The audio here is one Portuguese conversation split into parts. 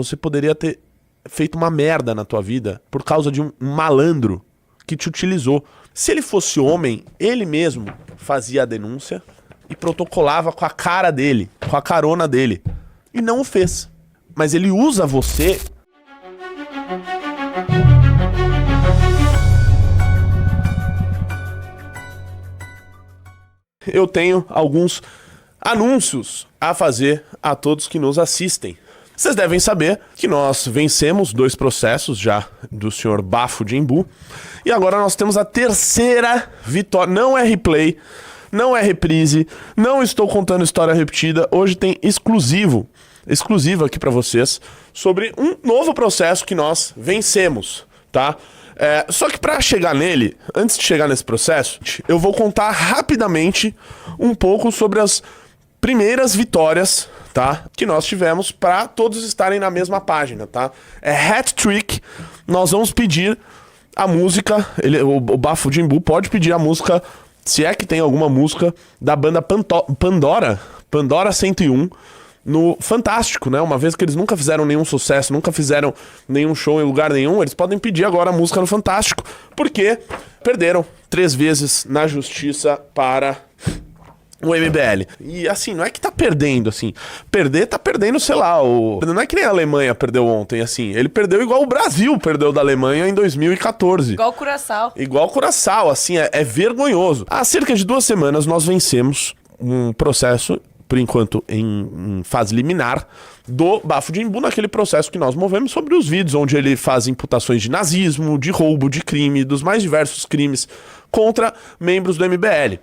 Você poderia ter feito uma merda na tua vida por causa de um malandro que te utilizou. Se ele fosse homem, ele mesmo fazia a denúncia e protocolava com a cara dele, com a carona dele. E não o fez. Mas ele usa você... Eu tenho alguns anúncios a fazer a todos que nos assistem. Vocês devem saber que nós vencemos 2 processos já do senhor Bafo de Embu. E agora nós temos a terceira vitória. Não é replay, não é reprise, não estou contando história repetida. Hoje tem exclusivo aqui pra vocês sobre um novo processo que nós vencemos, tá? Só que pra chegar nele, antes de chegar nesse processo, eu vou contar rapidamente um pouco sobre as primeiras vitórias, tá, que nós tivemos pra todos estarem na mesma página, tá? É hat-trick, nós vamos pedir a música, o Bafo de Embu pode pedir a música, se é que tem alguma música, da banda Pandora 101, no Fantástico, né? Uma vez que eles nunca fizeram nenhum sucesso, nunca fizeram nenhum show em lugar nenhum, eles podem pedir agora a música no Fantástico, porque perderam 3 vezes na justiça para o MBL. E assim, não é que tá perdendo, assim. Tá perdendo, sei lá, não é que nem a Alemanha perdeu ontem, assim. Ele perdeu igual o Brasil perdeu da Alemanha em 2014. Igual o Curaçao. Igual o Curaçao, assim, é vergonhoso. Há cerca de 2 semanas nós vencemos um processo, por enquanto em fase liminar, do Bafo de Embu, naquele processo que nós movemos sobre os vídeos, onde ele faz imputações de nazismo, de roubo, de crime, dos mais diversos crimes contra membros do MBL.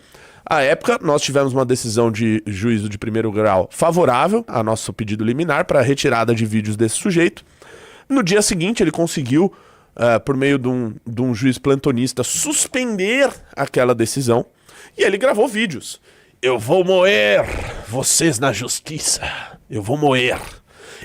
À época, nós tivemos uma decisão de juízo de primeiro grau favorável a nosso pedido liminar para a retirada de vídeos desse sujeito. No dia seguinte, ele conseguiu, por meio de um juiz plantonista, suspender aquela decisão e ele gravou vídeos. Eu vou moer vocês na justiça. Eu vou moer.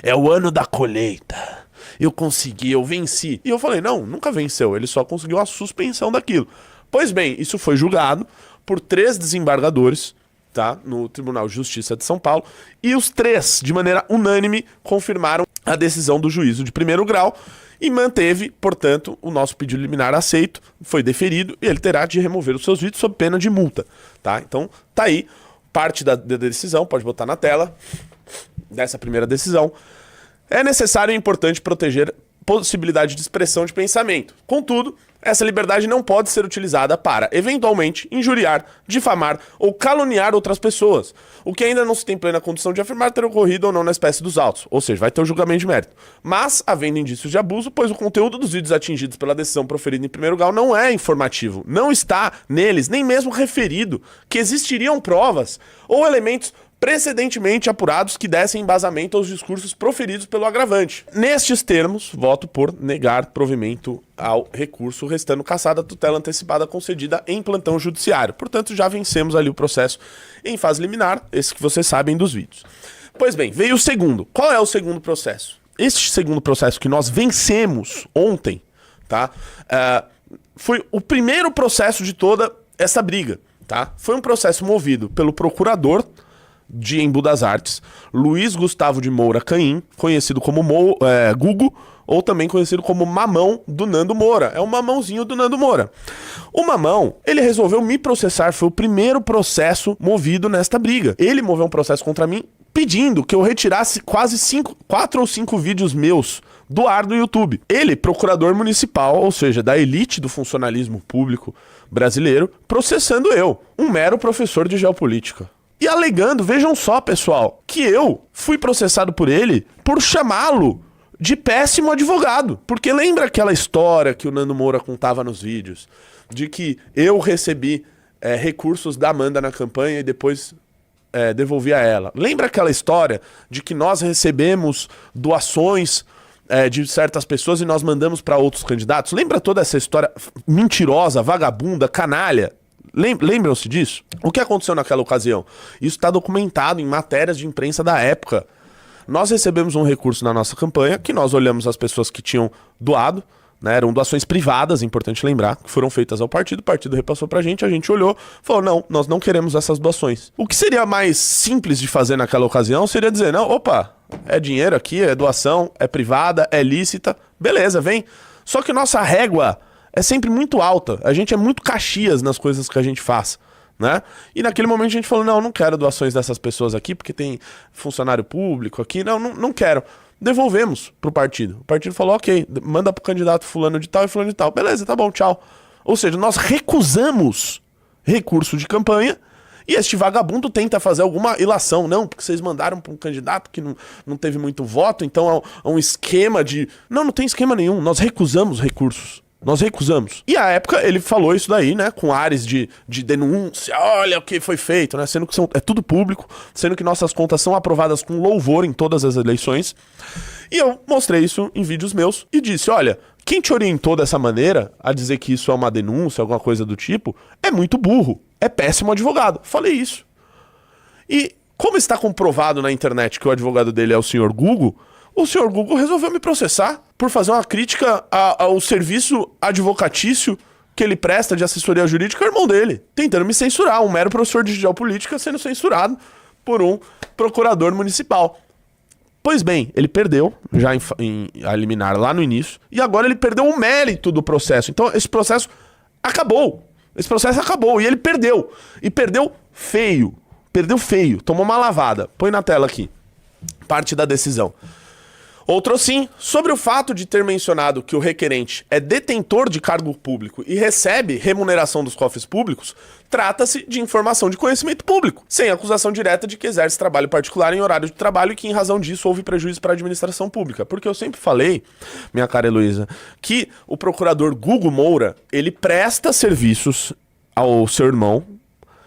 É o ano da colheita. Eu consegui, eu venci. E eu falei, não, nunca venceu. Ele só conseguiu a suspensão daquilo. Pois bem, isso foi julgado por 3 desembargadores, tá, no Tribunal de Justiça de São Paulo. E os 3, de maneira unânime, confirmaram a decisão do juízo de primeiro grau e manteve, portanto, o nosso pedido liminar aceito, foi deferido e ele terá de remover os seus vídeos sob pena de multa, tá? Então, tá aí, parte da decisão, pode botar na tela, dessa primeira decisão. É necessário e importante proteger possibilidade de expressão de pensamento. Contudo, essa liberdade não pode ser utilizada para, eventualmente, injuriar, difamar ou caluniar outras pessoas, o que ainda não se tem plena condição de afirmar ter ocorrido ou não na espécie dos autos, ou seja, vai ter o julgamento de mérito. Mas, havendo indícios de abuso, pois o conteúdo dos vídeos atingidos pela decisão proferida em primeiro grau não é informativo, não está neles nem mesmo referido que existiriam provas ou elementos precedentemente apurados que dessem embasamento aos discursos proferidos pelo agravante. Nestes termos, voto por negar provimento ao recurso, restando cassada a tutela antecipada concedida em plantão judiciário. Portanto, já vencemos ali o processo em fase liminar, esse que vocês sabem dos vídeos. Pois bem, veio o segundo. Qual é o segundo processo? Este segundo processo que nós vencemos ontem, tá? Foi o primeiro processo de toda essa briga, tá? Foi um processo movido pelo procurador de Embu das Artes, Luiz Gustavo de Moura Caim, conhecido como Gugu, ou também conhecido como Mamão do Nando Moura. É o mamãozinho do Nando Moura. O Mamão, ele resolveu me processar, foi o primeiro processo movido nesta briga. Ele moveu um processo contra mim pedindo que eu retirasse quase 4 ou 5 vídeos meus do ar do YouTube. Ele, procurador municipal, ou seja, da elite do funcionalismo público brasileiro, processando eu, um mero professor de geopolítica. E alegando, vejam só, pessoal, que eu fui processado por ele por chamá-lo de péssimo advogado. Porque lembra aquela história que o Nando Moura contava nos vídeos, de que eu recebi recursos da Amanda na campanha e depois devolvi a ela? Lembra aquela história de que nós recebemos doações de certas pessoas e nós mandamos para outros candidatos? Lembra toda essa história mentirosa, vagabunda, canalha? Lembram-se disso? O que aconteceu naquela ocasião? Isso está documentado em matérias de imprensa da época. Nós recebemos um recurso na nossa campanha, que nós olhamos as pessoas que tinham doado, né? Eram doações privadas, importante lembrar, que foram feitas ao partido, o partido repassou pra gente, a gente olhou, falou, não, nós não queremos essas doações. O que seria mais simples de fazer naquela ocasião seria dizer, não, opa, é dinheiro aqui, é doação, é privada, é lícita, beleza, vem. Só que nossa régua é sempre muito alta, a gente é muito Caxias nas coisas que a gente faz, né? E naquele momento a gente falou, não quero doações dessas pessoas aqui, porque tem funcionário público aqui, não quero. Devolvemos pro partido. O partido falou, ok, manda pro candidato fulano de tal e fulano de tal. Beleza, tá bom, tchau. Ou seja, nós recusamos recurso de campanha e este vagabundo tenta fazer alguma ilação. Não, porque vocês mandaram pra um candidato que não teve muito voto, então é um esquema de... Não tem esquema nenhum. Nós recusamos recursos. Nós recusamos. E à época ele falou isso daí, né? Com ares de denúncia. Olha o que foi feito, né? Sendo que é tudo público, sendo que nossas contas são aprovadas com louvor em todas as eleições. E eu mostrei isso em vídeos meus e disse, olha, quem te orientou dessa maneira a dizer que isso é uma denúncia, alguma coisa do tipo, é muito burro, é péssimo advogado. Falei isso. E como está comprovado na internet que o advogado dele é o senhor Google, o senhor Google resolveu me processar por fazer uma crítica ao serviço advocatício que ele presta de assessoria jurídica ao irmão dele, tentando me censurar, um mero professor de geopolítica sendo censurado por um procurador municipal. Pois bem, ele perdeu, já em a liminar lá no início, e agora ele perdeu o mérito do processo. Então esse processo acabou. Esse processo acabou e ele perdeu. E perdeu feio. Perdeu feio. Tomou uma lavada. Põe na tela aqui. Parte da decisão. Outro sim, sobre o fato de ter mencionado que o requerente é detentor de cargo público e recebe remuneração dos cofres públicos, trata-se de informação de conhecimento público, sem acusação direta de que exerce trabalho particular em horário de trabalho e que em razão disso houve prejuízo para a administração pública. Porque eu sempre falei, minha cara Heloísa, que o procurador Gugu Moura, ele presta serviços ao seu irmão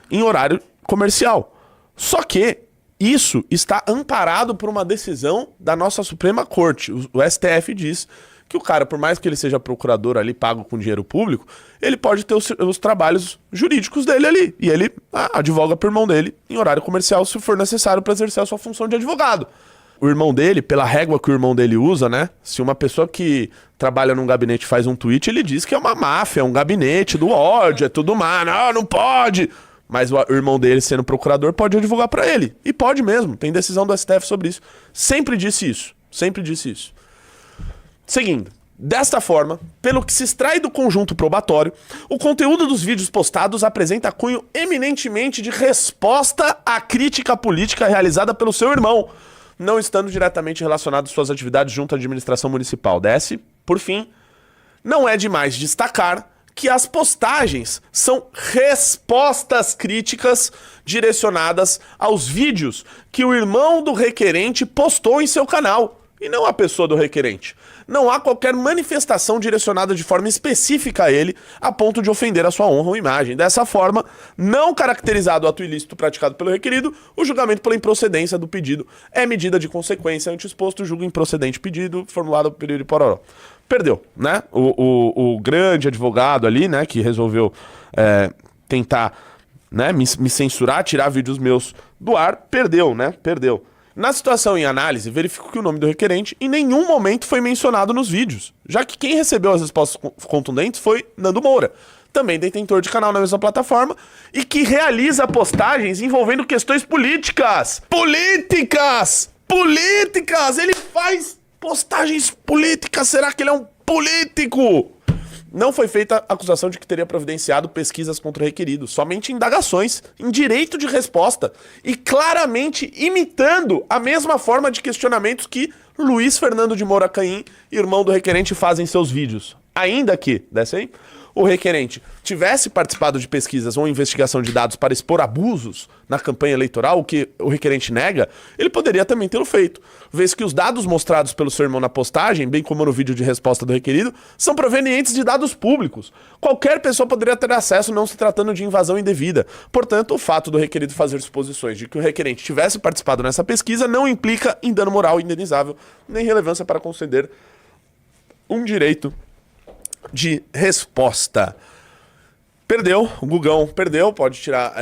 em horário comercial. Só que isso está amparado por uma decisão da nossa Suprema Corte. O STF diz que o cara, por mais que ele seja procurador ali, pago com dinheiro público, ele pode ter os trabalhos jurídicos dele ali. E ele advoga pro irmão dele em horário comercial, se for necessário para exercer a sua função de advogado. O irmão dele, pela régua que o irmão dele usa, né? Se uma pessoa que trabalha num gabinete faz um tweet, ele diz que é uma máfia, é um gabinete do ódio, é tudo má. Não pode... Mas o irmão dele, sendo procurador, pode advogar pra ele. E pode mesmo, tem decisão do STF sobre isso. Sempre disse isso, sempre disse isso. Seguindo, desta forma, pelo que se extrai do conjunto probatório, o conteúdo dos vídeos postados apresenta cunho eminentemente de resposta à crítica política realizada pelo seu irmão, não estando diretamente relacionado às suas atividades junto à administração municipal. Desce, por fim, não é demais destacar que as postagens são respostas críticas direcionadas aos vídeos que o irmão do requerente postou em seu canal, e não a pessoa do requerente. Não há qualquer manifestação direcionada de forma específica a ele, a ponto de ofender a sua honra ou imagem. Dessa forma, não caracterizado o ato ilícito praticado pelo requerido, o julgamento pela improcedência do pedido é medida de consequência ante exposto, julgo improcedente pedido, formulado por período pororó. Perdeu, né? O grande advogado ali, né, que resolveu tentar, né, me censurar, tirar vídeos meus do ar, perdeu, né? Perdeu. Na situação em análise, verifico que o nome do requerente em nenhum momento foi mencionado nos vídeos, já que quem recebeu as respostas contundentes foi Nando Moura, também detentor de canal na mesma plataforma, e que realiza postagens envolvendo questões políticas! Políticas! Ele faz postagens políticas! Será que ele é um político? Não foi feita a acusação de que teria providenciado pesquisas contra o requerido, somente indagações em direito de resposta e claramente imitando a mesma forma de questionamentos que Luiz Fernando de Moura Caim, irmão do requerente, faz em seus vídeos. Ainda que, desce aí, o requerente tivesse participado de pesquisas ou investigação de dados para expor abusos na campanha eleitoral, o que o requerente nega, ele poderia também tê-lo feito, vez que os dados mostrados pelo seu irmão na postagem, bem como no vídeo de resposta do requerido, são provenientes de dados públicos. Qualquer pessoa poderia ter acesso, não se tratando de invasão indevida. Portanto, o fato do requerido fazer suposições de que o requerente tivesse participado nessa pesquisa não implica em dano moral indenizável, nem relevância para conceder um direito de resposta. Perdeu, o Gugão perdeu, pode tirar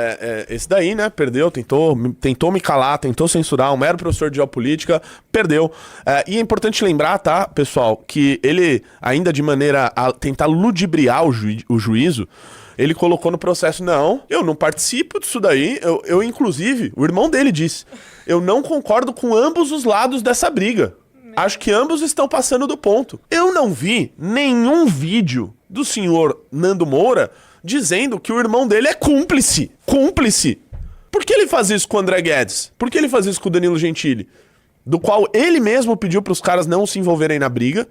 esse daí, né? Perdeu, tentou me calar, tentou censurar, um mero professor de geopolítica, perdeu. E é importante lembrar, tá, pessoal, que ele, ainda de maneira a tentar ludibriar o juízo, ele colocou no processo, não, eu não participo disso daí, eu inclusive, o irmão dele disse, eu não concordo com ambos os lados dessa briga. Acho que ambos estão passando do ponto. Eu não vi nenhum vídeo do senhor Nando Moura dizendo que o irmão dele é cúmplice. Cúmplice. Por que ele faz isso com o André Guedes? Por que ele faz isso com o Danilo Gentili? Do qual ele mesmo pediu para os caras não se envolverem na briga,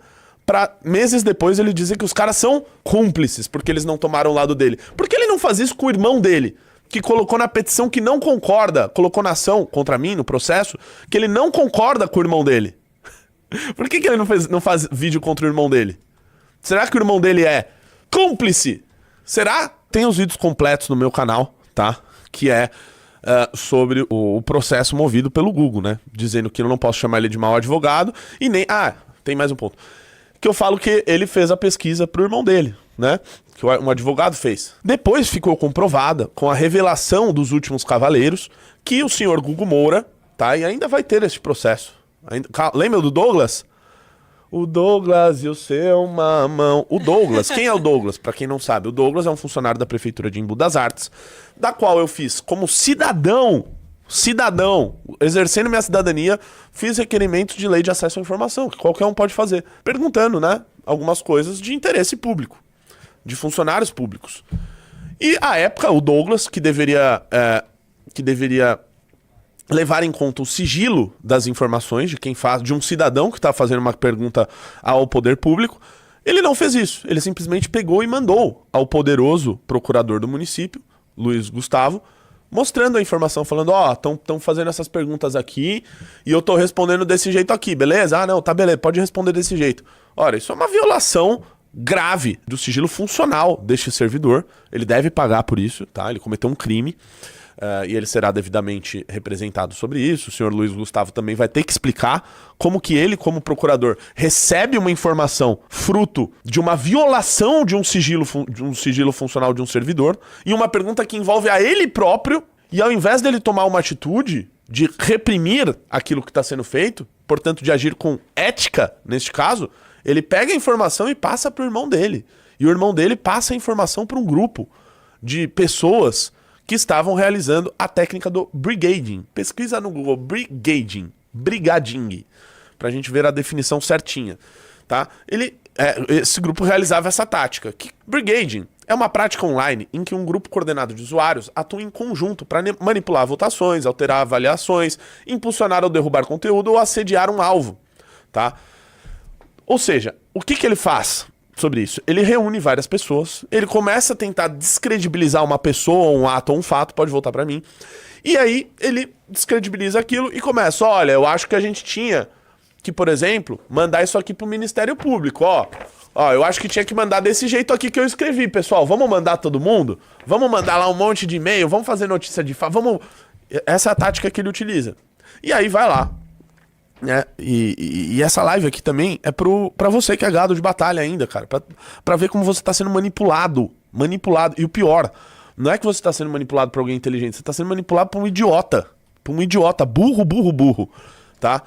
para meses depois ele dizer que os caras são cúmplices, porque eles não tomaram o lado dele. Por que ele não faz isso com o irmão dele? Que colocou na petição que não concorda, colocou na ação contra mim, no processo, que ele não concorda com o irmão dele. Por que ele não faz vídeo contra o irmão dele? Será que o irmão dele é cúmplice? Será? Tem os vídeos completos no meu canal, tá? Que é sobre o processo movido pelo Google, né? Dizendo que eu não posso chamar ele de mau advogado e nem... Ah, tem mais um ponto. Que eu falo que ele fez a pesquisa pro irmão dele, né? Que um advogado fez. Depois ficou comprovada, com a revelação dos últimos cavaleiros, que o senhor Gugu Moura, tá? E ainda vai ter esse processo. Lembra do Douglas? O Douglas e o seu mamão. O Douglas, quem é o Douglas? Pra quem não sabe, o Douglas é um funcionário da Prefeitura de Embu das Artes, da qual eu fiz como cidadão, exercendo minha cidadania, fiz requerimentos de lei de acesso à informação, que qualquer um pode fazer, perguntando, né, algumas coisas de interesse público, de funcionários públicos. E, à época, o Douglas, que deveria levar em conta o sigilo das informações de quem faz, de um cidadão que está fazendo uma pergunta ao poder público, ele não fez isso. Ele simplesmente pegou e mandou ao poderoso procurador do município, Luiz Gustavo, mostrando a informação, falando, ó, estão fazendo essas perguntas aqui e eu tô respondendo desse jeito aqui, beleza? Ah, não, tá, beleza, pode responder desse jeito. Ora, isso é uma violação grave do sigilo funcional deste servidor. Ele deve pagar por isso, tá? Ele cometeu um crime. E ele será devidamente representado sobre isso. O senhor Luiz Gustavo também vai ter que explicar como que ele, como procurador, recebe uma informação fruto de uma violação de um sigilo funcional de um servidor e uma pergunta que envolve a ele próprio, e ao invés dele tomar uma atitude de reprimir aquilo que está sendo feito, portanto de agir com ética, neste caso, ele pega a informação e passa para o irmão dele. E o irmão dele passa a informação para um grupo de pessoas que estavam realizando a técnica do brigading. Pesquisa no Google, brigading, pra gente ver a definição certinha, tá? Esse grupo realizava essa tática. Brigading é uma prática online em que um grupo coordenado de usuários atua em conjunto para manipular votações, alterar avaliações, impulsionar ou derrubar conteúdo ou assediar um alvo, tá? Ou seja, o que ele faz sobre isso? Ele reúne várias pessoas, ele começa a tentar descredibilizar uma pessoa, um ato ou um fato, pode voltar pra mim, e aí ele descredibiliza aquilo e começa, olha, eu acho que a gente tinha que, por exemplo, mandar isso aqui pro Ministério Público, ó, eu acho que tinha que mandar desse jeito aqui que eu escrevi, pessoal, vamos mandar todo mundo? Vamos mandar lá um monte de e-mail, vamos fazer notícia de fato, vamos... Essa é a tática que ele utiliza. E aí vai lá, né? E essa live aqui também é pra você que é gado de batalha ainda, cara. Pra ver como você tá sendo manipulado. E o pior, não é que você tá sendo manipulado por alguém inteligente, você tá sendo manipulado por um idiota. Burro, tá?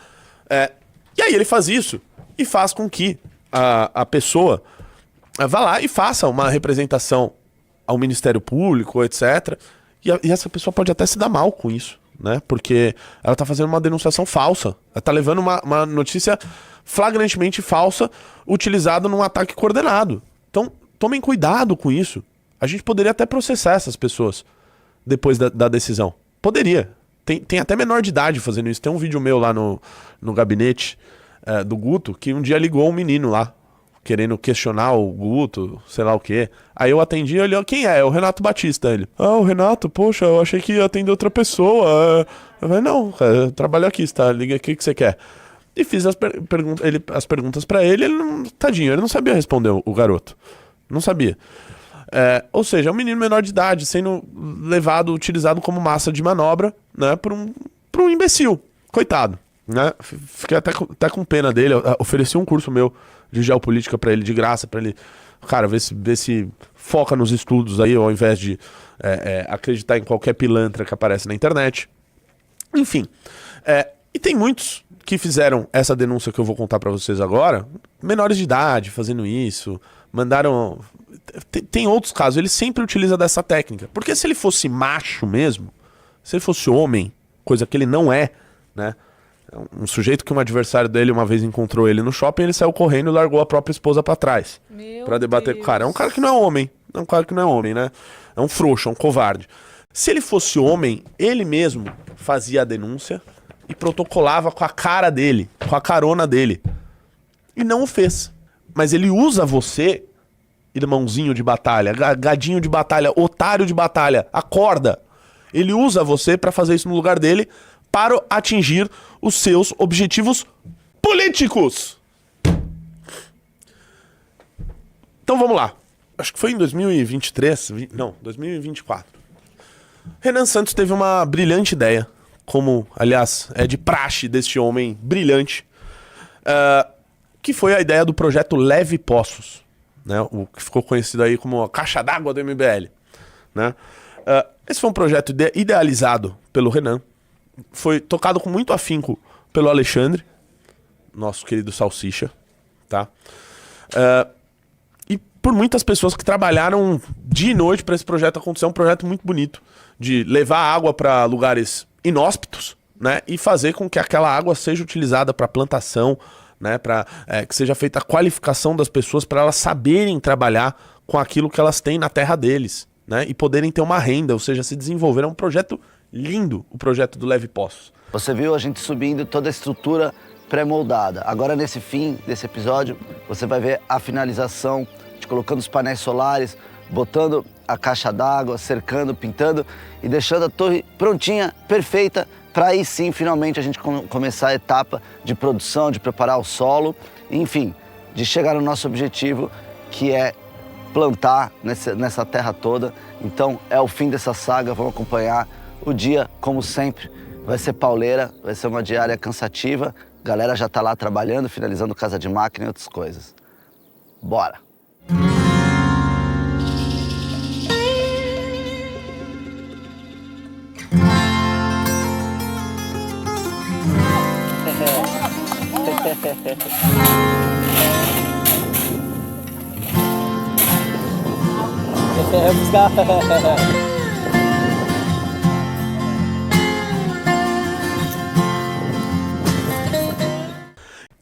E aí ele faz isso e faz com que a pessoa vá lá e faça uma representação ao Ministério Público, etc. E essa pessoa pode até se dar mal com isso, né? Porque ela tá fazendo uma denunciação falsa. Ela tá levando uma notícia flagrantemente falsa utilizada num ataque coordenado. Então, tomem cuidado com isso. A gente poderia até processar essas pessoas depois da decisão. Poderia. Tem até menor de idade fazendo isso. Tem um vídeo meu lá no gabinete do Guto, que um dia ligou um menino lá, querendo questionar o Guto, sei lá o quê. Aí eu atendi, ele, quem é? É o Renato Batista. Ele, o Renato, poxa, eu achei que ia atender outra pessoa. Eu falei, não, cara, eu trabalho aqui, tá? Liga aqui, o que você quer? E fiz as perguntas pra ele, tadinho, ele não sabia responder o garoto. Não sabia. Ou seja, é um menino menor de idade, sendo utilizado como massa de manobra, né, por um imbecil. Coitado. né? Fiquei até com pena dele. Eu ofereci um curso meu de geopolítica pra ele, de graça, pra ele, cara, ver se foca nos estudos aí, ao invés de acreditar em qualquer pilantra que aparece na internet. Enfim, e tem muitos que fizeram essa denúncia que eu vou contar pra vocês agora, menores de idade, fazendo isso, mandaram... Tem outros casos, ele sempre utiliza dessa técnica. Porque se ele fosse macho mesmo, se ele fosse homem, coisa que ele não é, né? Um sujeito que um adversário dele uma vez encontrou ele no shopping, ele saiu correndo e largou a própria esposa pra trás. Pra debater com o cara. É um cara que não é homem. É um cara que não é homem, né? É um frouxo, é um covarde. Se ele fosse homem, ele mesmo fazia a denúncia e protocolava com a cara dele, com a carona dele. E não o fez. Mas ele usa você, irmãozinho de batalha, gadinho de batalha, otário de batalha, acorda. Ele usa você pra fazer isso no lugar dele para atingir os seus objetivos políticos. Então vamos lá. Acho que foi em 2023, não, 2024. Renan Santos teve uma brilhante ideia, como, aliás, é de praxe deste homem brilhante, que foi a ideia do projeto Leve Poços, né, o que ficou conhecido aí como a caixa d'água do MBL. Né? Esse foi um projeto idealizado pelo Renan, foi tocado com muito afinco pelo Alexandre, nosso querido Salsicha, tá? E por muitas pessoas que trabalharam dia e noite para esse projeto acontecer. É um projeto muito bonito, de levar água para lugares inóspitos, né? E fazer com que aquela água seja utilizada para plantação, né? Para que seja feita a qualificação das pessoas para elas saberem trabalhar com aquilo que elas têm na terra deles, né? E poderem ter uma renda, ou seja, se desenvolver. É um projeto lindo, o projeto do Leve Poços. Você viu a gente subindo toda a estrutura pré-moldada. Agora, nesse fim desse episódio, você vai ver a finalização, de colocando os painéis solares, botando a caixa d'água, cercando, pintando e deixando a torre prontinha, perfeita, para aí sim, finalmente, a gente começar a etapa de produção, de preparar o solo, enfim, de chegar no nosso objetivo, que é plantar nessa terra toda. Então, é o fim dessa saga, vamos acompanhar. O dia, como sempre, vai ser pauleira, vai ser uma diária cansativa. A galera já tá lá trabalhando, finalizando casa de máquina e outras coisas. Bora!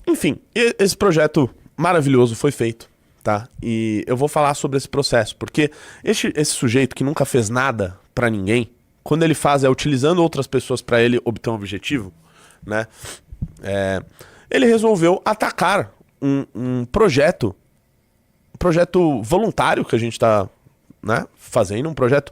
Enfim, esse projeto maravilhoso foi feito, tá? E eu vou falar sobre esse processo, porque esse sujeito que nunca fez nada pra ninguém, quando ele faz utilizando outras pessoas pra ele obter um objetivo, né? Ele resolveu atacar um projeto voluntário que a gente tá, né, fazendo, um projeto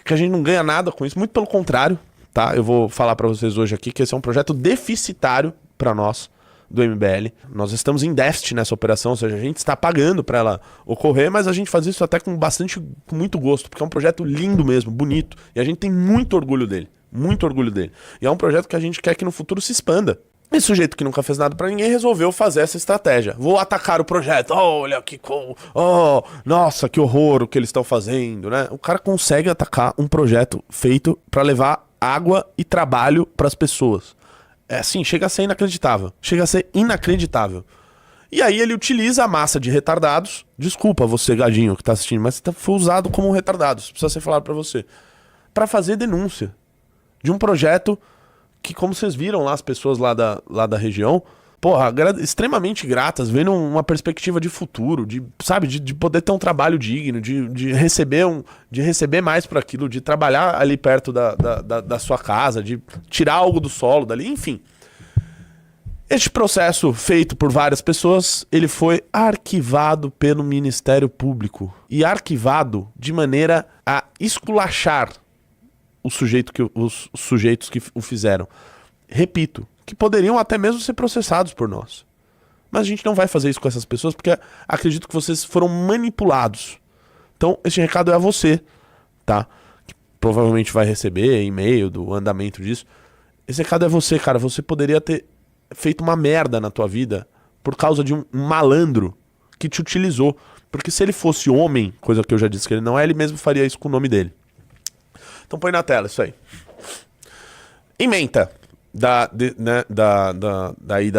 que a gente não ganha nada com isso, muito pelo contrário, tá? Eu vou falar pra vocês hoje aqui que esse é um projeto deficitário pra nós, do MBL. Nós estamos em déficit nessa operação, ou seja, a gente está pagando para ela ocorrer, mas a gente faz isso até com muito gosto, porque é um projeto lindo mesmo, bonito, e a gente tem muito orgulho dele, muito orgulho dele. E é um projeto que a gente quer que no futuro se expanda. Esse sujeito que nunca fez nada pra ninguém resolveu fazer essa estratégia. Vou atacar o projeto. Olha que nossa, que horror o que eles estão fazendo, né? O cara consegue atacar um projeto feito pra levar água e trabalho pras pessoas. É assim, chega a ser inacreditável. Chega a ser inacreditável. E aí ele utiliza a massa de retardados. Desculpa você, gadinho, que tá assistindo, mas foi usado como retardado. Isso precisa ser falado pra você. Pra fazer denúncia de um projeto que, como vocês viram lá, as pessoas lá da região, porra, extremamente gratas, vendo uma perspectiva de futuro, sabe, de poder ter um trabalho digno, de receber mais por aquilo, de trabalhar ali perto da sua casa, de tirar algo do solo dali, enfim. Este processo feito por várias pessoas, ele foi arquivado pelo Ministério Público. E arquivado de maneira a esculachar os sujeitos que o fizeram. Repito, que poderiam até mesmo ser processados por nós. Mas a gente não vai fazer isso com essas pessoas, porque acredito que vocês foram manipulados. Então, esse recado é a você, tá? Que provavelmente vai receber e-mail do andamento disso. Esse recado é você, cara. Você poderia ter feito uma merda na tua vida por causa de um malandro que te utilizou. Porque se ele fosse homem, coisa que eu já disse que ele não é, ele mesmo faria isso com o nome dele. Então põe na tela isso aí. Ementa da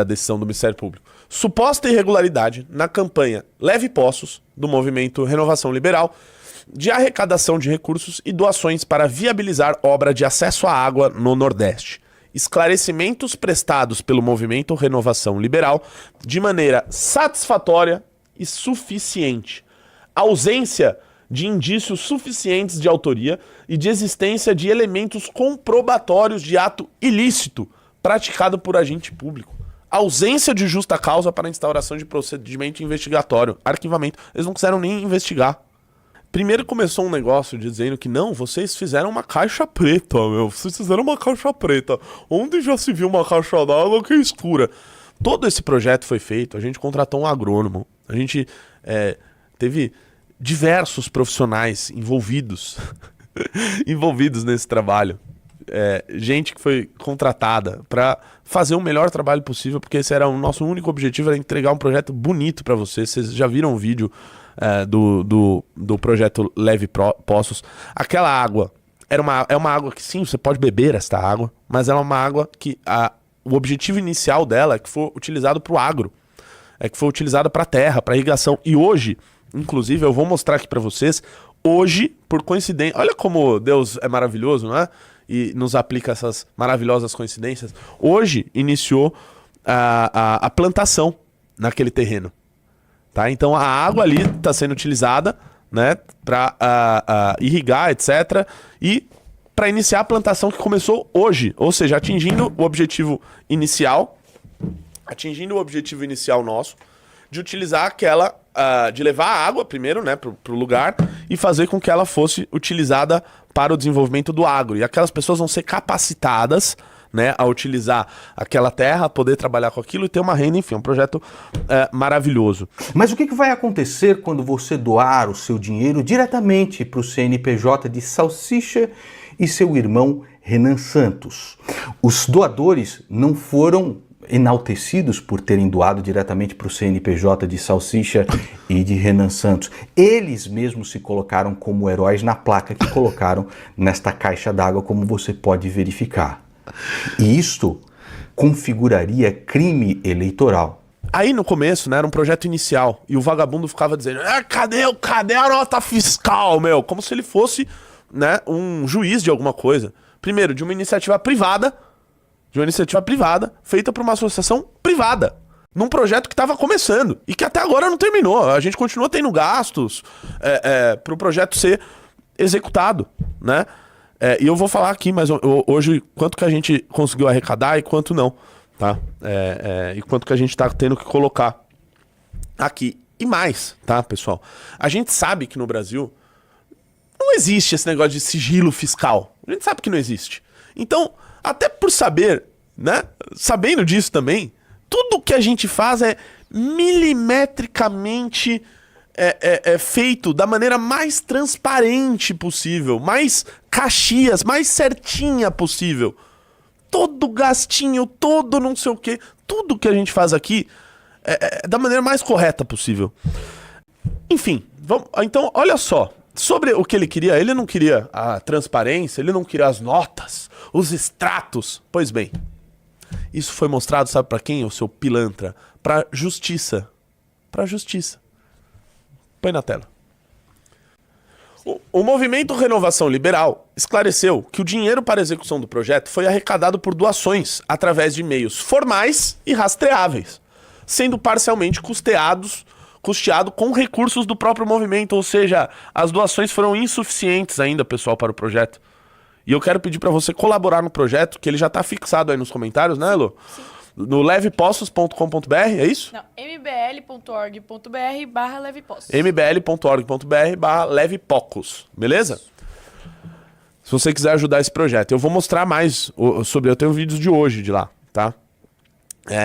decisão do Ministério Público. Suposta irregularidade na campanha Leve Poços, do movimento Renovação Liberal, de arrecadação de recursos e doações para viabilizar obra de acesso à água no Nordeste. Esclarecimentos prestados pelo movimento Renovação Liberal de maneira satisfatória e suficiente. Ausência de indícios suficientes de autoria e de existência de elementos comprobatórios de ato ilícito praticado por agente público. Ausência de justa causa para a instauração de procedimento investigatório. Arquivamento. Eles não quiseram nem investigar. Primeiro começou um negócio dizendo que não, vocês fizeram uma caixa preta, meu. Vocês fizeram uma caixa preta. Onde já se viu uma caixa d'água que é escura? Todo esse projeto foi feito, a gente contratou um agrônomo. A gente teve diversos profissionais envolvidos nesse trabalho. Gente que foi contratada para fazer o melhor trabalho possível, porque esse era o nosso único objetivo, era entregar um projeto bonito para vocês. Vocês já viram o vídeo do projeto Leve Poços. Aquela água é uma água que sim, você pode beber esta água, mas ela é uma água que o objetivo inicial dela é que for utilizado para o agro, é que foi utilizado para terra, para irrigação. E hoje, inclusive, eu vou mostrar aqui para vocês, hoje, por coincidência, olha como Deus é maravilhoso, não é? E nos aplica essas maravilhosas coincidências. Hoje iniciou a plantação naquele terreno. Tá? Então a água ali está sendo utilizada, né, para irrigar, etc. E para iniciar a plantação que começou hoje. Ou seja, atingindo o objetivo inicial nosso de utilizar aquela, de levar a água primeiro, né, pro lugar e fazer com que ela fosse utilizada para o desenvolvimento do agro. E aquelas pessoas vão ser capacitadas, né, a utilizar aquela terra, poder trabalhar com aquilo e ter uma renda, enfim, um projeto maravilhoso. Mas o que vai acontecer quando você doar o seu dinheiro diretamente para o CNPJ de Salsicha e seu irmão Renan Santos? Os doadores não foram enaltecidos por terem doado diretamente para o CNPJ de Salsicha e de Renan Santos. Eles mesmos se colocaram como heróis na placa que colocaram nesta caixa d'água, como você pode verificar. E isto configuraria crime eleitoral. Aí no começo, né, era um projeto inicial e o vagabundo ficava dizendo: cadê a nota fiscal, meu? Como se ele fosse, né, um juiz de alguma coisa. Primeiro, de uma iniciativa privada, feita por uma associação privada, num projeto que estava começando e que até agora não terminou. A gente continua tendo gastos para o projeto ser executado, né? E eu vou falar aqui, mas hoje, quanto que a gente conseguiu arrecadar e quanto não, tá? E quanto que a gente tá tendo que colocar aqui. E mais, tá, pessoal? A gente sabe que no Brasil não existe esse negócio de sigilo fiscal. A gente sabe que não existe. Então, até por saber, né? Sabendo disso também, tudo que a gente faz é milimetricamente feito da maneira mais transparente possível, mais Caxias, mais certinha possível. Todo gastinho, todo não sei o quê, tudo que a gente faz aqui é da maneira mais correta possível. Enfim, então olha só, sobre o que ele queria, ele não queria a transparência, ele não queria as notas, os extratos. Pois bem, isso foi mostrado, sabe pra quem, o seu pilantra? Pra justiça. Pra justiça. Põe na tela. O movimento Renovação Liberal esclareceu que o dinheiro para a execução do projeto foi arrecadado por doações através de meios formais e rastreáveis, sendo parcialmente custeado com recursos do próprio movimento, ou seja, as doações foram insuficientes ainda, pessoal, para o projeto. E eu quero pedir para você colaborar no projeto, que ele já está fixado aí nos comentários, né, Lu? Sim. No levepoços.com.br, é isso? Não, mbl.org.br/levepoços. mbl.org.br/levepocos, beleza? Se você quiser ajudar esse projeto. Eu vou mostrar mais sobre... Eu tenho vídeos de hoje de lá, tá?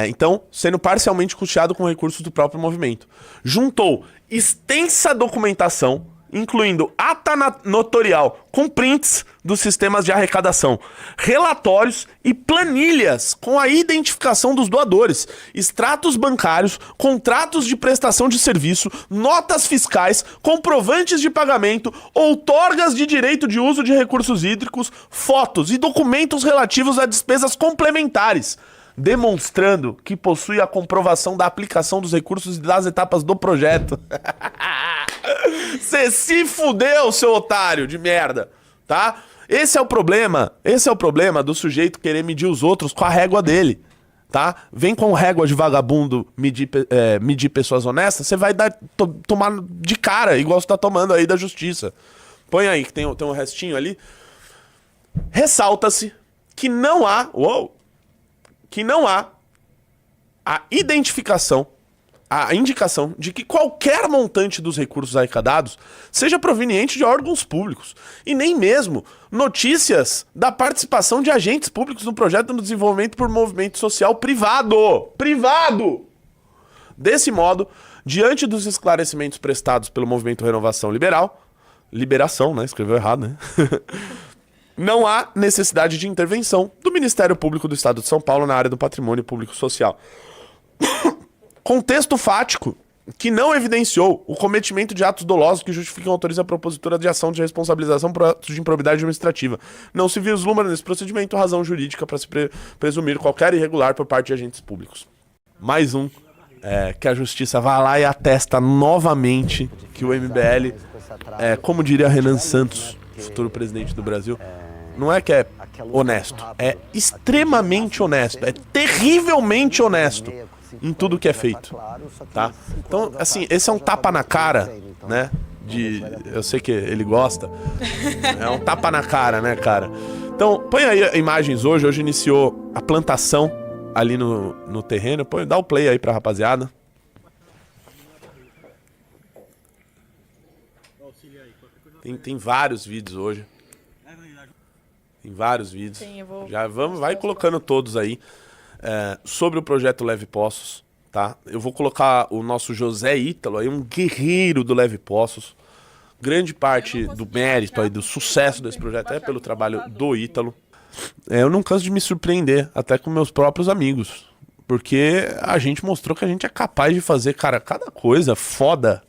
Então, sendo parcialmente custeado com recursos do próprio movimento. Juntou extensa documentação incluindo ata notorial com prints dos sistemas de arrecadação, relatórios e planilhas com a identificação dos doadores, extratos bancários, contratos de prestação de serviço, notas fiscais, comprovantes de pagamento, outorgas de direito de uso de recursos hídricos, fotos e documentos relativos a despesas complementares, demonstrando que possui a comprovação da aplicação dos recursos e das etapas do projeto. Você se fudeu, seu otário de merda, tá? Esse é o problema do sujeito querer medir os outros com a régua dele, tá? Vem com régua de vagabundo medir pessoas honestas, você vai tomar de cara, igual você tá tomando aí da justiça. Põe aí, que tem um restinho ali. Ressalta-se que não há a indicação de que qualquer montante dos recursos arrecadados seja proveniente de órgãos públicos e nem mesmo notícias da participação de agentes públicos no projeto de desenvolvimento por movimento social privado. Desse modo, diante dos esclarecimentos prestados pelo Movimento Renovação Liberação, né? Escreveu errado, né? Não há necessidade de intervenção do Ministério Público do Estado de São Paulo na área do patrimônio público social. Contexto fático que não evidenciou o cometimento de atos dolosos que justificam autorizar a propositura de ação de responsabilização por atos de improbidade administrativa. Não se vislumbra nesse procedimento razão jurídica para se presumir qualquer irregular por parte de agentes públicos. Mais um que a justiça vai lá e atesta novamente que o MBL, como diria Renan Santos, futuro presidente do Brasil, não é que é honesto, é extremamente honesto, é terrivelmente honesto em tudo que é feito, tá? Então, assim, esse é um tapa na cara, né? Eu sei que ele gosta. É um tapa na cara, né, cara? Então, põe aí imagens hoje. Hoje iniciou a plantação ali no terreno. Dá o play aí pra rapaziada. Tem vários vídeos hoje. Tem vários vídeos. Sim, vai colocando todos aí. Sobre o projeto Leve Poços, tá? Eu vou colocar o nosso José Ítalo aí, um guerreiro do Leve Poços. Grande parte do mérito aí, do sucesso desse projeto é pelo trabalho do Ítalo. Eu não canso de me surpreender, até com meus próprios amigos, porque a gente mostrou que a gente é capaz de fazer, cara, cada coisa foda.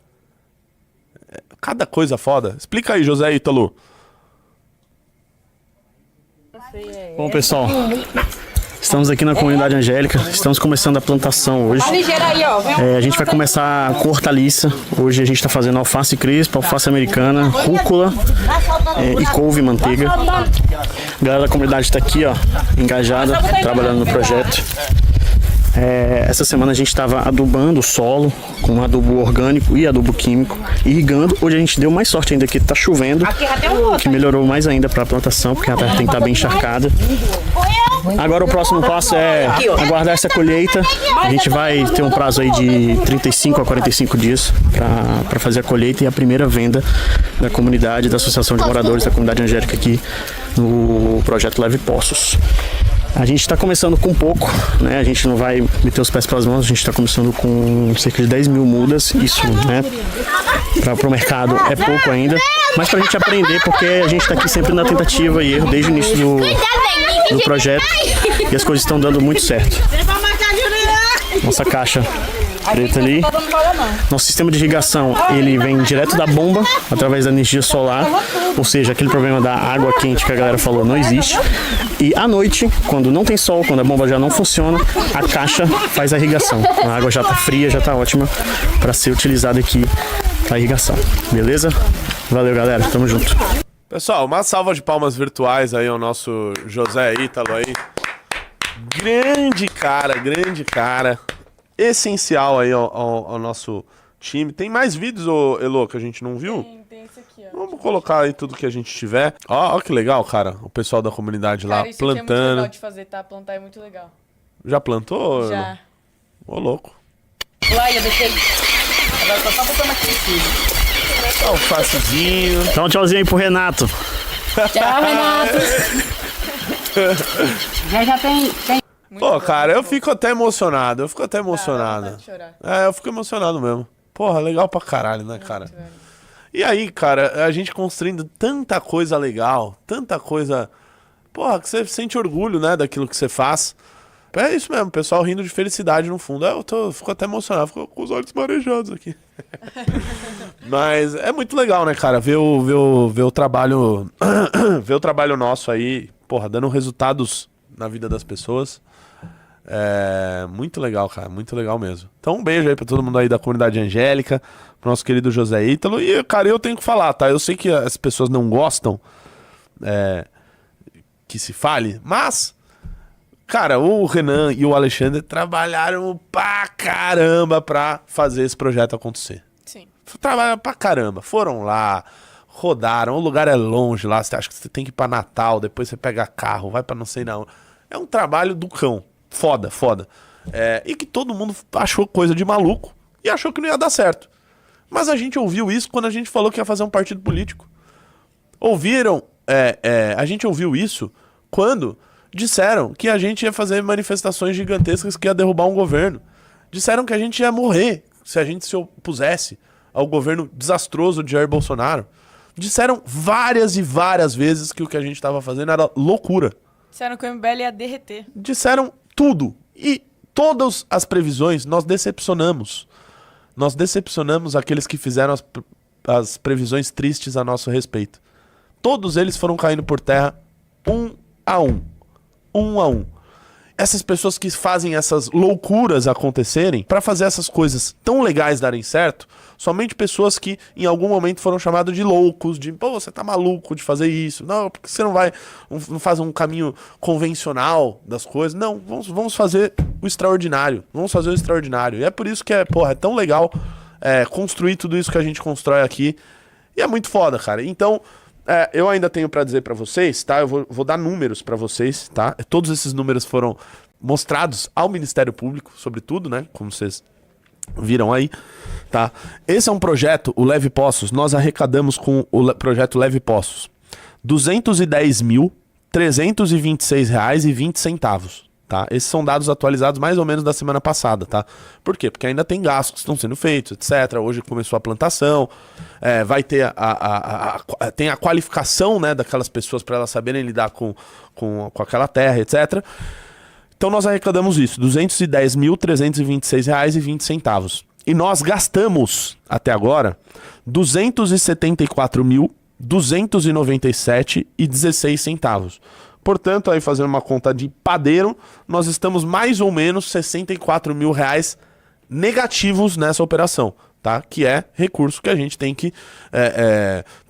Cada coisa foda. Explica aí, José Ítalo. Bom, pessoal, estamos aqui na comunidade angélica, estamos começando a plantação hoje. A gente vai começar com hortaliça. Hoje a gente está fazendo alface crespa, alface americana, rúcula e couve manteiga. A galera da comunidade está aqui, ó, engajada, trabalhando no projeto. Essa semana a gente estava adubando o solo com adubo orgânico e adubo químico, irrigando. Hoje a gente deu mais sorte ainda que está chovendo, que melhorou mais ainda para a plantação, porque a terra tem que estar bem encharcada. Agora o próximo passo é aguardar essa colheita. A gente vai ter um prazo aí de 35 a 45 dias para fazer a colheita e a primeira venda da comunidade, da Associação de Moradores da Comunidade Angélica aqui no projeto Leve Poços. A gente está começando com pouco, né? A gente não vai meter os pés pelas mãos, a gente está começando com cerca de 10 mil mudas. Isso, né? Para o mercado é pouco ainda, mas para a gente aprender, porque a gente está aqui sempre na tentativa e erro desde o início do projeto e as coisas estão dando muito certo. Nossa caixa preta ali. Nosso sistema de irrigação, ele vem direto da bomba, através da energia solar, ou seja, aquele problema da água quente que a galera falou não existe. E à noite, quando não tem sol, quando a bomba já não funciona, a caixa faz a irrigação. A água já está fria, já está ótima para ser utilizada aqui para irrigação. Beleza? Valeu, galera. Tamo junto. Pessoal, uma salva de palmas virtuais aí ao nosso José Ítalo aí. Grande cara. Essencial aí ao nosso time. Tem mais vídeos, Elo, que a gente não viu? Tem esse aqui, ó. Vamos colocar aí tudo que a gente tiver. Ó que legal, cara. O pessoal da comunidade lá isso plantando. Aqui é muito legal de fazer, tá? Plantar é muito legal. Já plantou? Já. Ô, louco. Lá, eu deixei. Agora tô só botando aqui. Alfacezinho. Dá um tchauzinho aí pro Renato. Tchau, Renato. Já tem... Pô, cara, eu fico até emocionado. Dá vontade de chorar. Eu fico emocionado mesmo. Porra, legal pra caralho, né, cara? E aí, cara, a gente construindo tanta coisa legal, tanta coisa... Porra, que você sente orgulho, né, daquilo que você faz. É isso mesmo, o pessoal rindo de felicidade no fundo. Fico até emocionado, fico com os olhos marejados aqui. Mas é muito legal, né, cara, ver o trabalho... ver o trabalho nosso aí, porra, dando resultados na vida das pessoas. É muito legal, cara, muito legal mesmo. Então um beijo aí pra todo mundo aí da comunidade angélica, pro nosso querido José Ítalo. E, cara, eu tenho que falar, tá? Eu sei que as pessoas não gostam que se fale, mas, cara, o Renan e o Alexandre trabalharam pra caramba pra fazer esse projeto acontecer. Sim. Trabalharam pra caramba, foram lá, rodaram, o lugar é longe lá, você acha que você tem que ir pra Natal, depois você pega carro, vai pra não sei não. É um trabalho do cão. Foda, foda. E que todo mundo achou coisa de maluco e achou que não ia dar certo. Mas a gente ouviu isso quando a gente falou que ia fazer um partido político. A gente ouviu isso quando disseram que a gente ia fazer manifestações gigantescas que ia derrubar um governo. Disseram que a gente ia morrer se a gente se opusesse ao governo desastroso de Jair Bolsonaro. Disseram várias e várias vezes que o que a gente estava fazendo era loucura. Disseram que o MBL ia derreter. Disseram tudo. E todas as previsões nós decepcionamos. Nós decepcionamos aqueles que fizeram as previsões tristes a nosso respeito. Todos eles foram caindo por terra um a um. Um a um. Essas pessoas que fazem essas loucuras acontecerem, pra fazer essas coisas tão legais darem certo, somente pessoas que em algum momento foram chamadas de loucos, de pô, você tá maluco de fazer isso, não, porque você não faz um caminho convencional das coisas, não, vamos fazer o extraordinário, e é por isso que é tão legal construir tudo isso que a gente constrói aqui, e é muito foda, cara. Então, eu ainda tenho pra dizer pra vocês, tá? Eu vou dar números pra vocês, tá? Todos esses números foram mostrados ao Ministério Público, sobretudo, né? Como vocês viram aí, tá? Esse é um projeto, o Leve Poços, nós arrecadamos com o projeto Leve Poços R$ 210.326,20, tá? Esses são dados atualizados mais ou menos da semana passada, tá? Por quê? Porque ainda tem gastos que estão sendo feitos, etc. Hoje começou a plantação, vai ter tem a qualificação, né, daquelas pessoas para elas saberem lidar com aquela terra, etc. Então nós arrecadamos isso, R$ 210.326,20. E nós gastamos, até agora, R$ 274.297,16. Portanto, aí fazendo uma conta de padeiro, nós estamos mais ou menos R$ 64 mil negativos nessa operação, tá? Que é recurso que a gente tem que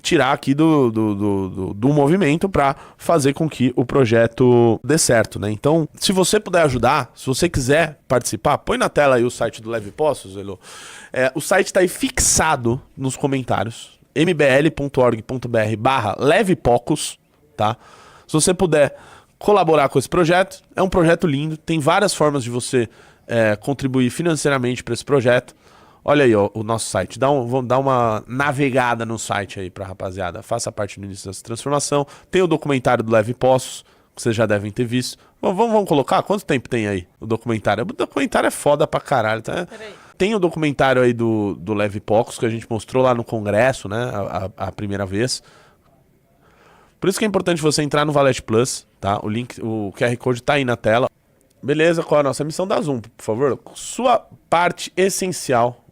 tirar aqui do movimento para fazer com que o projeto dê certo, né? Então, se você puder ajudar, se você quiser participar, põe na tela aí o site do Leve Poços, Elô. O site está aí fixado nos comentários, mbl.org.br/levepocos, tá? Se você puder colaborar com esse projeto, é um projeto lindo, tem várias formas de você contribuir financeiramente para esse projeto. Olha aí, ó, o nosso site. Vamos dar uma navegada no site aí pra rapaziada. Faça parte do início dessa transformação. Tem o documentário do Leve Poços, que vocês já devem ter visto. Vamos colocar? Quanto tempo tem aí o documentário? O documentário é foda pra caralho, tá? Tem o documentário aí do Leve Poços, que a gente mostrou lá no congresso, né? A primeira vez. Por isso que é importante você entrar no Valete Plus, tá? O link, o QR Code tá aí na tela. Beleza, qual é a nossa missão da Zoom, por favor? Sua parte essencial,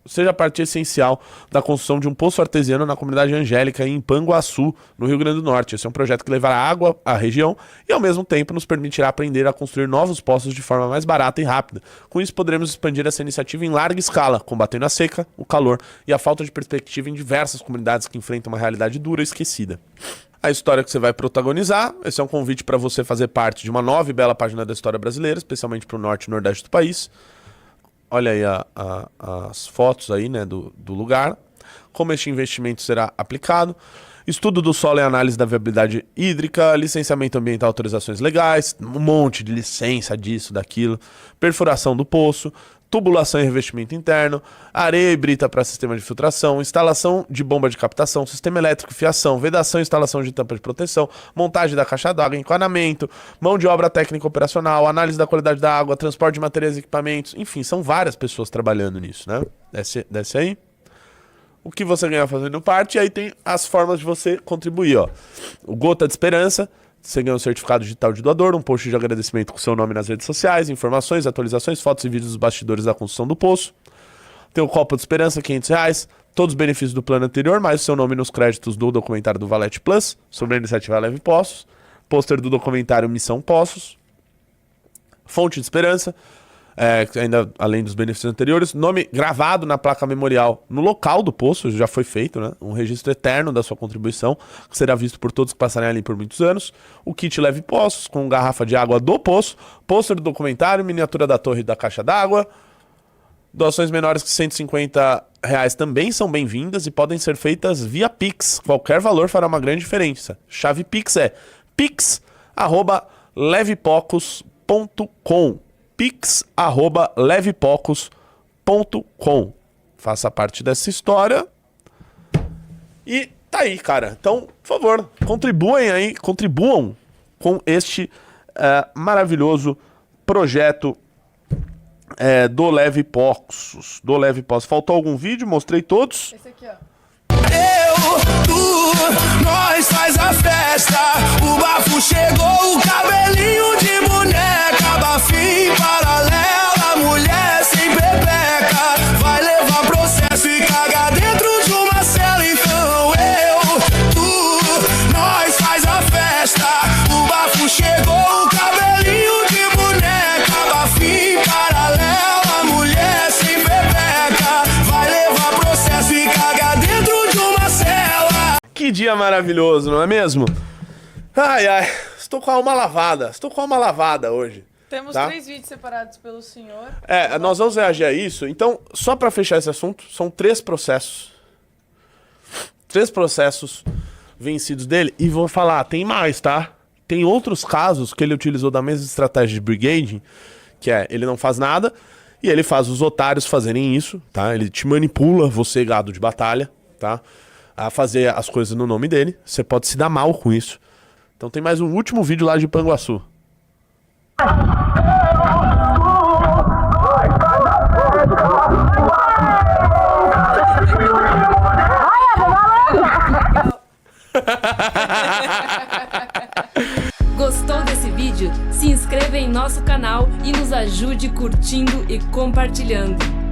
seja a parte essencial da construção de um poço artesiano na comunidade angélica em Panguaçu, no Rio Grande do Norte. Esse é um projeto que levará água à região e, ao mesmo tempo, nos permitirá aprender a construir novos poços de forma mais barata e rápida. Com isso, poderemos expandir essa iniciativa em larga escala, combatendo a seca, o calor e a falta de perspectiva em diversas comunidades que enfrentam uma realidade dura e esquecida. A história que você vai protagonizar, esse é um convite para você fazer parte de uma nova e bela página da história brasileira, especialmente para o norte e nordeste do país. Olha aí as fotos aí, né, do lugar. Como este investimento será aplicado. Estudo do solo e análise da viabilidade hídrica, licenciamento ambiental, autorizações legais, um monte de licença disso, daquilo, perfuração do poço, tubulação e revestimento interno, areia e brita para sistema de filtração, instalação de bomba de captação, sistema elétrico, fiação, vedação e instalação de tampa de proteção, montagem da caixa d'água, encanamento, mão de obra técnica operacional, análise da qualidade da água, transporte de materiais e equipamentos, enfim, são várias pessoas trabalhando nisso, né? Desce aí. o que você ganha fazendo parte, e aí tem as formas de você contribuir, ó. O Gota de Esperança, você ganha um certificado digital de doador, um post de agradecimento com seu nome nas redes sociais, informações, atualizações, fotos e vídeos dos bastidores da construção do poço. Tem o Copo de Esperança, R$500, todos os benefícios do plano anterior, mais o seu nome nos créditos do documentário do Valete Plus, sobre a iniciativa Leve Poços, pôster do documentário Missão Poços, Fonte de Esperança, ainda além dos benefícios anteriores, nome gravado na placa memorial no local do poço, já foi feito, né? Um registro eterno da sua contribuição, que será visto por todos que passarem ali por muitos anos, o kit Leve Poços, com garrafa de água do poço, pôster do documentário, miniatura da torre e da caixa d'água. Doações menores que R$150 também são bem-vindas e podem ser feitas via Pix. Qualquer valor fará uma grande diferença. Chave Pix é pix@levepocos.com. pix@levepocos.com. Faça parte dessa história. E tá aí, cara. Então, por favor, contribuam com este maravilhoso projeto do Leve Poços. Faltou algum vídeo? Mostrei todos. Esse aqui, ó. Nós faz a festa, o bafo chegou, o cabelinho de boneca, bafinho paralela, mulher sem pepeca, vai levar processo e cagar dentro de uma cela. Então nós faz a festa, o bafo chegou, o cabelinho de boneca, bafinho paralela, mulher sem pepeca, vai levar processo e cagar dentro de uma cela. Que dia maravilhoso, não é mesmo? Ai, estou com a alma lavada hoje. Temos tá? 3 vídeos separados pelo senhor. Nós vamos reagir a isso. Então, só para fechar esse assunto, são 3 processos. 3 processos vencidos dele. E vou falar, tem mais, tá? Tem outros casos que ele utilizou da mesma estratégia de brigading, que ele não faz nada e ele faz os otários fazerem isso, tá? Ele te manipula, você, gado de batalha, tá? A fazer as coisas no nome dele. Você pode se dar mal com isso. Então tem mais um último vídeo lá de Panguaçu. Gostou desse vídeo? Se inscreva em nosso canal e nos ajude curtindo e compartilhando.